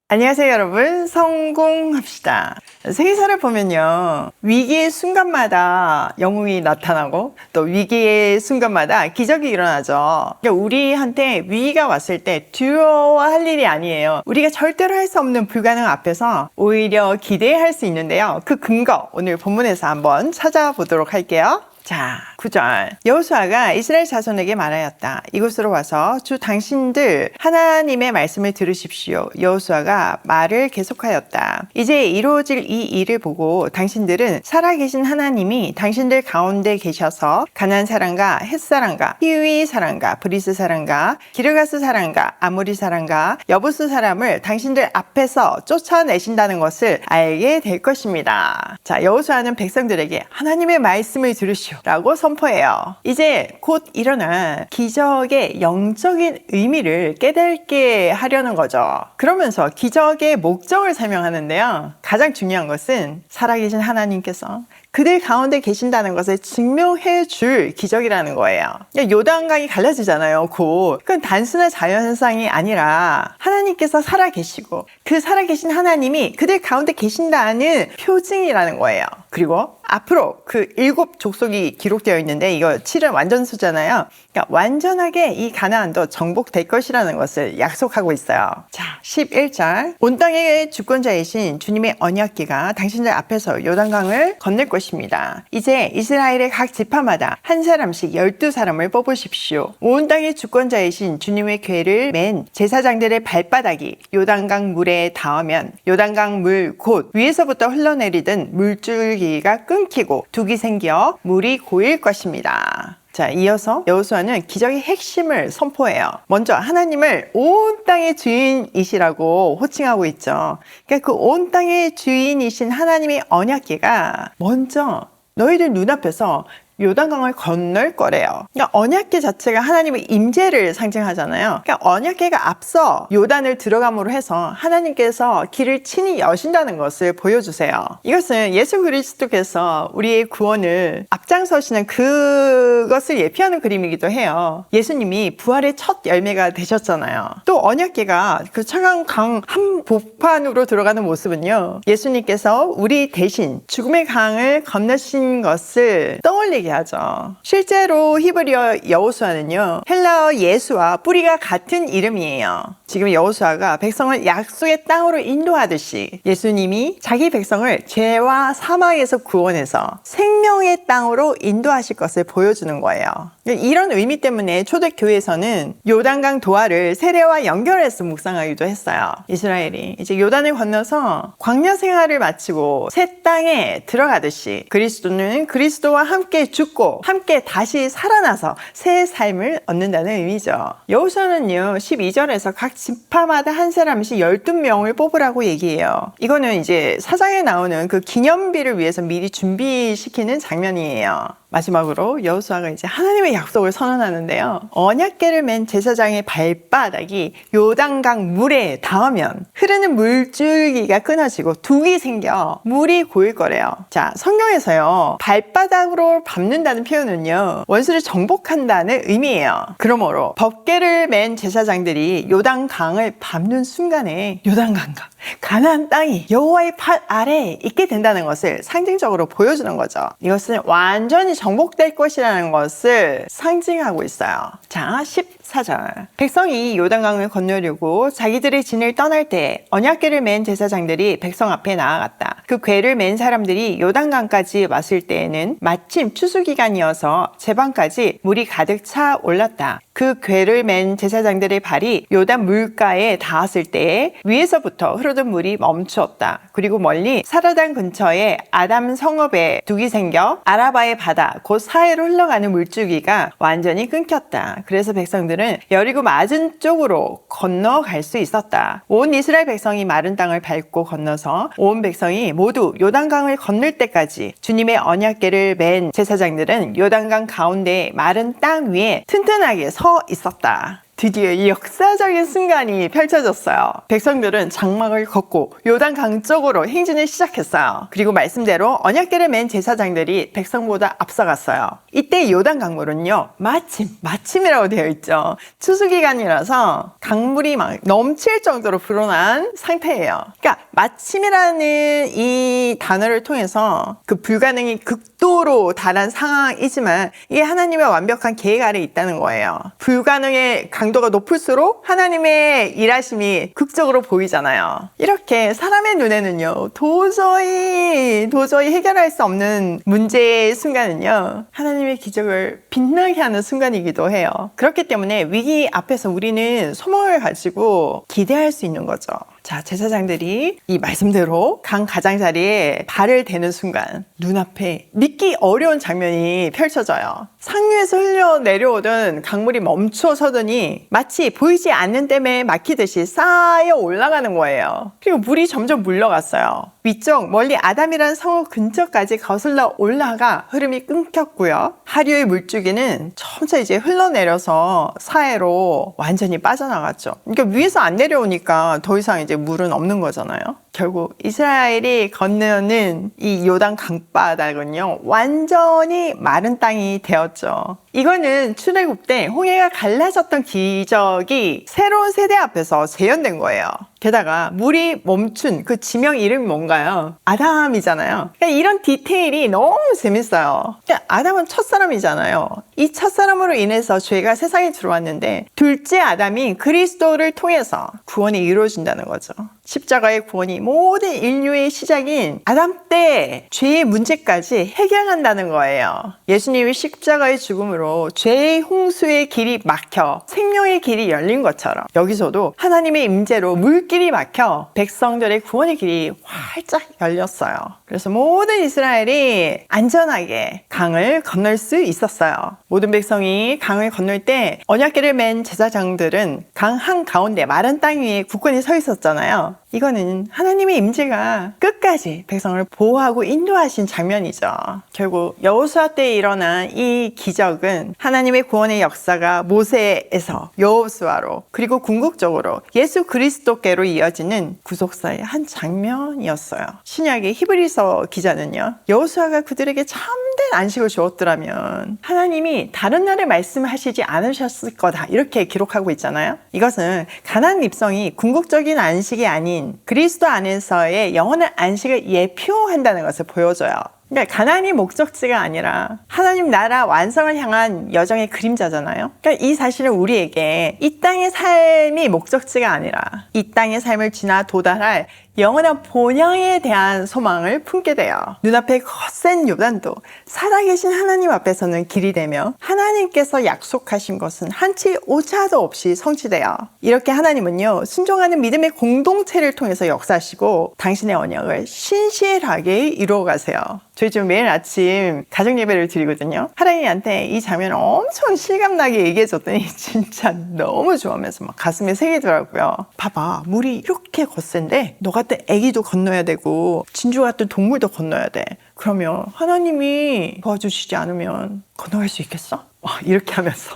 안녕하세요 여러분, 성공합시다. 세계사를 보면요, 위기의 순간마다 영웅이 나타나고 또 위기의 순간마다 기적이 일어나죠. 그러니까 우리한테 위기가 왔을 때 두려워할 일이 아니에요. 우리가 절대로 할 수 없는 불가능 앞에서 오히려 기대할 수 있는데요, 그 근거 오늘 본문에서 한번 찾아보도록 할게요. 자, 9절. 여호수아가 이스라엘 자손에게 말하였다. 이곳으로 와서 주 당신들 하나님의 말씀을 들으십시오. 여호수아가 말을 계속하였다. 이제 이루어질 이 일을 보고 당신들은 살아계신 하나님이 당신들 가운데 계셔서 가나안 사람과 헷 사람과 히위 사람과 브리스 사람과 기르가스 사람과 아모리 사람과 여부스 사람을 당신들 앞에서 쫓아내신다는 것을 알게 될 것입니다. 자, 여호수아는 백성들에게 하나님의 말씀을 들으시오 라고 선포해요. 이제 곧 일어날 기적의 영적인 의미를 깨닫게 하려는 거죠. 그러면서 기적의 목적을 설명하는데요, 가장 중요한 것은 살아계신 하나님께서 그들 가운데 계신다는 것을 증명해 줄 기적이라는 거예요. 요단강이 갈라지잖아요, 곧. 그건 단순한 자연현상이 아니라 하나님께서 살아계시고 그 살아계신 하나님이 그들 가운데 계신다는 표징이라는 거예요. 그리고 앞으로 그 7 족속이 기록되어 있는데 이거 7은 완전수잖아요. 그러니까 완전하게 이 가나안도 정복될 것이라는 것을 약속하고 있어요. 자, 11절. 온 땅의 주권자이신 주님의 언약궤가 당신들 앞에서 요단강을 건널 것입니다. 이제 이스라엘의 각 지파마다 한 사람씩 12사람을 뽑으십시오. 온 땅의 주권자이신 주님의 궤를 맨 제사장들의 발바닥이 요단강 물에 닿으면 요단강 물 곧 위에서부터 흘러내리던 물줄기가 끊기고 둑이 생겨 물이 고일 것입니다. 자, 이어서 여호수아는 기적의 핵심을 선포해요. 먼저 하나님을 온 땅의 주인이시라고 호칭하고 있죠. 그러니까 그 온 땅의 주인이신 하나님의 언약궤가 먼저 너희들 눈앞에서 요단강을 건널 거래요. 그러니까 언약궤 자체가 하나님의 임재를 상징하잖아요. 그러니까 언약궤가 앞서 요단을 들어감으로 해서 하나님께서 길을 친히 여신다는 것을 보여주세요. 이것은 예수 그리스도께서 우리의 구원을 앞장서시는 그것을 예표하는 그림이기도 해요. 예수님이 부활의 첫 열매가 되셨잖아요. 또 언약궤가 그 차가운 강 한복판으로 들어가는 모습은요, 예수님께서 우리 대신 죽음의 강을 건너신 것을 떠올리게 하죠. 실제로 히브리어 여호수아는요, 헬라어 예수와 뿌리가 같은 이름이에요. 지금 여호수아가 백성을 약속의 땅으로 인도하듯이 예수님이 자기 백성을 죄와 사망에서 구원해서 생명의 땅으로 인도하실 것을 보여주는 거예요. 이런 의미 때문에 초대교회에서는 요단강 도하를 세례와 연결해서 묵상하기도 했어요. 이스라엘이 이제 요단을 건너서 광야 생활을 마치고 새 땅에 들어가듯이 그리스도는 그리스도와 함께 죽고 함께 다시 살아나서 새 삶을 얻는다는 의미죠. 여호수아는요, 12절에서 각 지파마다 한 사람씩 12명을 뽑으라고 얘기해요. 이거는 이제 사장에 나오는 그 기념비를 위해서 미리 준비시키는 장면이에요. 마지막으로 여호수아가 이제 하나님의 약속을 선언하는데요, 언약궤를 맨 제사장의 발바닥이 요단강 물에 닿으면 흐르는 물줄기가 끊어지고 둑이 생겨 물이 고일 거래요. 자, 성경에서요, 발바닥으로 밟는다는 표현은요, 원수를 정복한다는 의미예요. 그러므로 법궤를 맨 제사장들이 요단강을 밟는 순간에 요단강과 가나안 땅이 여호와의 팔 아래에 있게 된다는 것을 상징적으로 보여주는 거죠. 이것은 완전히 정복될 것이라는 것을 상징하고 있어요. 자, 14절. 백성이 요단강을 건너려고 자기들의 진을 떠날 때 언약궤를 맨 제사장들이 백성 앞에 나아갔다. 그 궤를 맨 사람들이 요단강까지 왔을 때에는 마침 추수기간이어서 제방까지 물이 가득 차 올랐다. 그 궤를 맨 제사장들의 발이 요단 물가에 닿았을 때에 위에서부터 흐르던 물이 멈추었다. 그리고 멀리 사라단 근처에 아담 성읍에 둑이 생겨 아라바의 바다 곧 사해로 흘러가는 물줄기가 완전히 끊겼다. 그래서 백성들은 여리고 맞은 쪽으로 건너갈 수 있었다. 온 이스라엘 백성이 마른 땅을 밟고 건너서 온 백성이 모두 요단강을 건널 때까지 주님의 언약궤를 맨 제사장들은 요단강 가운데 마른 땅 위에 튼튼하게 서 있었다. 드디어 이 역사적인 순간이 펼쳐졌어요. 백성들은 장막을 걷고 요단강 쪽으로 행진을 시작했어요. 그리고 말씀대로 언약궤를 맨 제사장들이 백성보다 앞서갔어요. 이때 요단 강물은요, 마침이라고 되어 있죠. 추수기간이라서 강물이 막 넘칠 정도로 불어난 상태예요. 그러니까 마침이라는 이 단어를 통해서 그 불가능이 극도로 달한 상황이지만 이게 하나님의 완벽한 계획 아래 있다는 거예요. 불가능의 강도가 높을수록 하나님의 일하심이 극적으로 보이잖아요. 이렇게 사람의 눈에는요, 도저히 해결할 수 없는 문제의 순간은요, 하나님의 기적을 빛나게 하는 순간이기도 해요. 그렇기 때문에 위기 앞에서 우리는 소망을 가지고 기대할 수 있는 거죠. 자, 제사장들이 이 말씀대로 강 가장자리에 발을 대는 순간 눈앞에 믿기 어려운 장면이 펼쳐져요. 상류에서 흘러 내려오던 강물이 멈춰서더니 마치 보이지 않는 댐에 막히듯이 쌓여 올라가는 거예요. 그리고 물이 점점 물러갔어요. 위쪽 멀리 아담이라는 성읍 근처까지 거슬러 올라가 흐름이 끊겼고요. 하류의 물줄기는 점차 이제 흘러내려서 사해로 완전히 빠져나갔죠. 그러니까 위에서 안 내려오니까 더 이상 이제 물은 없는 거잖아요. 결국 이스라엘이 건너는 이 요단 강바닥은요, 완전히 마른 땅이 되었죠. 이거는 출애굽 때 홍해가 갈라졌던 기적이 새로운 세대 앞에서 재현된 거예요. 게다가 물이 멈춘 그 지명 이름이 뭔가요? 아담이잖아요. 그러니까 이런 디테일이 너무 재밌어요. 그러니까 아담은 첫사람이잖아요. 이 첫사람으로 인해서 죄가 세상에 들어왔는데 둘째 아담이 그리스도를 통해서 구원이 이루어진다는 거죠. 십자가의 구원이 모든 인류의 시작인 아담 때 죄의 문제까지 해결한다는 거예요. 예수님이 십자가의 죽음으로 죄의 홍수의 길이 막혀 생명의 길이 열린 것처럼 여기서도 하나님의 임재로 물길이 막혀 백성들의 구원의 길이 활짝 열렸어요. 그래서 모든 이스라엘이 안전하게 강을 건널 수 있었어요. 모든 백성이 강을 건널 때 언약궤를 맨 제사장들은 강 한가운데 마른 땅 위에 굳건히 서 있었잖아요. 이거는 하나님의 임재가 끝까지 백성을 보호하고 인도하신 장면이죠. 결국 여호수아 때 일어난 이 기적은 하나님의 구원의 역사가 모세에서 여호수아로 그리고 궁극적으로 예수 그리스도께로 이어지는 구속사의 한 장면이었어요. 신약의 히브리서 기자는요, 여호수아가 그들에게 참된 안식을 주었더라면 하나님이 다른 날에 말씀하시지 않으셨을 거다 이렇게 기록하고 있잖아요. 이것은 가나안 입성이 궁극적인 안식이 아닌 그리스도 안에서의 영원한 안식을 예표한다는 것을 보여줘요. 그러니까 가나안이 목적지가 아니라 하나님 나라 완성을 향한 여정의 그림자잖아요. 그러니까 이 사실은 우리에게 이 땅의 삶이 목적지가 아니라 이 땅의 삶을 지나 도달할 영원한 본향에 대한 소망을 품게 돼요. 눈앞에 거센 요단도 살아계신 하나님 앞에서는 길이 되며 하나님께서 약속하신 것은 한치 오차도 없이 성취돼요. 이렇게 하나님은요, 순종하는 믿음의 공동체를 통해서 역사하시고 당신의 언약을 신실하게 이루어가세요. 저희 지금 매일 아침 가정 예배를 드리거든요. 하랑이한테 이 장면을 엄청 실감나게 얘기해줬더니 진짜 너무 좋아하면서 막 가슴에 새기더라고요. 봐봐, 물이 이렇게 거센데 너 같은 애기도 건너야 되고 진주 같은 동물도 건너야 돼. 그러면 하나님이 도와주시지 않으면 건너갈 수 있겠어? 이렇게 하면서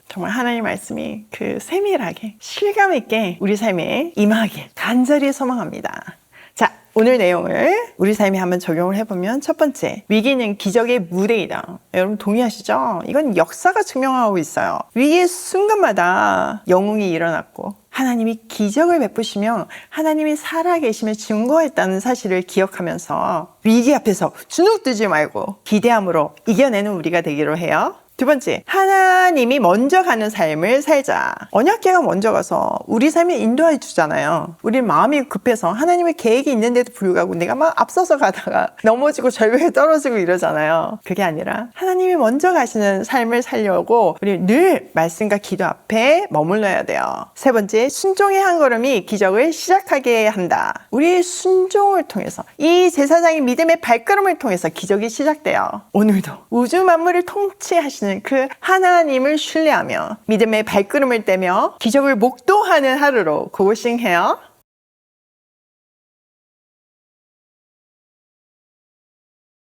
정말 하나님 말씀이 그 세밀하게 실감 있게 우리 삶에 임하길 간절히 소망합니다. 자, 오늘 내용을 우리 삶에 한번 적용을 해보면 첫 번째, 위기는 기적의 무대이다. 여러분 동의하시죠? 이건 역사가 증명하고 있어요. 위기의 순간마다 영웅이 일어났고 하나님이 기적을 베푸시며 하나님이 살아계심을 증거했다는 사실을 기억하면서 위기 앞에서 주눅들지 말고 기대함으로 이겨내는 우리가 되기로 해요. 두 번째, 하나님이 먼저 가는 삶을 살자. 언약궤가 먼저 가서 우리 삶에 인도해 주잖아요. 우리 마음이 급해서 하나님의 계획이 있는데도 불구하고 내가 막 앞서서 가다가 넘어지고 절벽에 떨어지고 이러잖아요. 그게 아니라 하나님이 먼저 가시는 삶을 살려고 우리 늘 말씀과 기도 앞에 머물러야 돼요. 세 번째, 순종의 한 걸음이 기적을 시작하게 한다. 우리의 순종을 통해서 이 제사장의 믿음의 발걸음을 통해서 기적이 시작돼요. 오늘도 우주 만물을 통치하시는 그 하나님을 신뢰하며 믿음의 발걸음을 떼며 기적을 목도하는 하루로 고고싱해요.